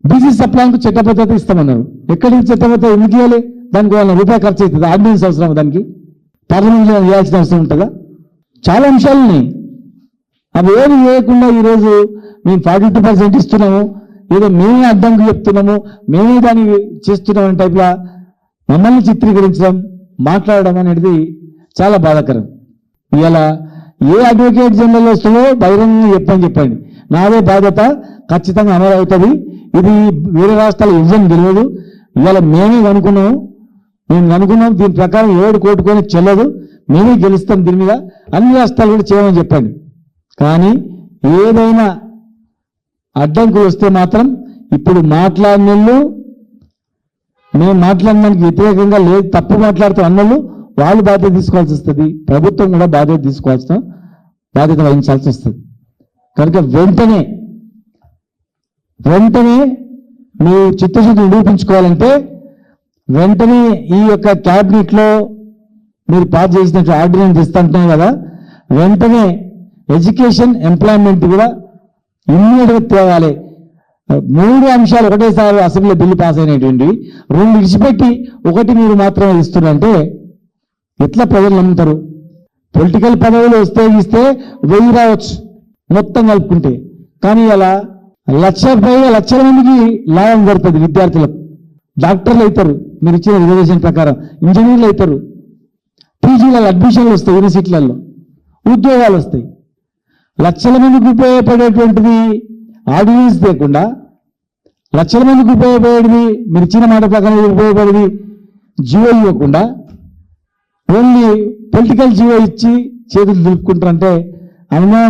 BC సప్లాన్కు చట్టబద్ధత ఇస్తామన్నారు. ఎక్కడికి చట్టబద్ధత ఎందుకు ఇవ్వాలి? దానికి ₹1 ఖర్చు అవుతుంది. ఆర్డినెన్స్ అవసరం, దానికి పార్లమెంట్లో ఇవ్వాల్సిన అవసరం ఉంటుందా? చాలా అంశాలు ఉన్నాయి. అవి ఏమి వేయకుండా ఈరోజు మేము 42% ఇస్తున్నాము, ఏదో మేమే అడ్డంకు చెప్తున్నాము, మేమే దాన్ని చేస్తున్నాం అనే టైప్లో మమ్మల్ని చిత్రీకరించడం, మాట్లాడడం అనేది చాలా బాధాకరం. ఇవాళ ఏ అడ్వకేట్ జనరల్ వస్తుందో బహిరంగంగా చెప్పండి. నాదే బాధ్యత ఖచ్చితంగా అమలు అవుతుంది. ఇది వేరే రాష్ట్రాలు ఇవ్వని తెలియదు. ఇవాళ మేమే కనుక్కున్నాము, దీని ప్రకారం ఎవడు కోటుకొని చెల్లదు, మేమే గెలుస్తాం, దీని మీద అన్ని రాష్ట్రాలు కూడా చేయమని చెప్పండి. కానీ ఏదైనా అడ్డంకులు వస్తే మాత్రం ఇప్పుడు మాట్లాడినోళ్ళు, మేము మాట్లాడడానికి వ్యతిరేకంగా లేదు, తప్పు మాట్లాడుతూ అన్నోళ్ళు వాళ్ళు బాధ్యత తీసుకోవాల్సి వస్తుంది. ప్రభుత్వం కూడా బాధ్యత వహించాల్సి వస్తుంది. కనుక వెంటనే మీ చిత్తశుద్ధి నిరూపించుకోవాలంటే వెంటనే ఈ యొక్క క్యాబినెట్లో మీరు పాస్ చేసినట్టు ఆర్డినెన్స్ ఇస్తుంటున్నాం కదా, వెంటనే ఎడ్యుకేషన్, ఎంప్లాయ్మెంట్ కూడా ఇమ్మీడియట్గా తేవాలి. 3 అంశాలు ఒకటేసారి అసెంబ్లీలో బిల్లు పాస్ అయినటువంటి 2 విడిచిపెట్టి 1 మీరు మాత్రమే ఇస్తున్నారంటే ఎట్లా ప్రజలు నమ్ముతారు? పొలిటికల్ పదవులు వస్తే 1000 రావచ్చు మొత్తం కలుపుకుంటే, కానీ అలా లక్షల మందికి లాభం జరుగుతుంది. విద్యార్థులకు డాక్టర్లు అవుతారు మీరు ఇచ్చిన రిజర్వేషన్ ప్రకారం, ఇంజనీర్లు అవుతారు, పీజీలలో అడ్మిషన్లు వస్తాయి, యూనివర్సిటీలలో ఉద్యోగాలు వస్తాయి. లక్షల మందికి ఉపయోగపడేటువంటిది ఆర్డినెన్స్ లేకుండా, లక్షల మందికి ఉపయోగపడేది మీరు ఇచ్చిన మాట ప్రకారం ఉపయోగపడేది జియో ఇవ్వకుండా ఓన్లీ పొలిటికల్ జియో ఇచ్చి చేతులు దులుపుకుంటారంటే అనుమానం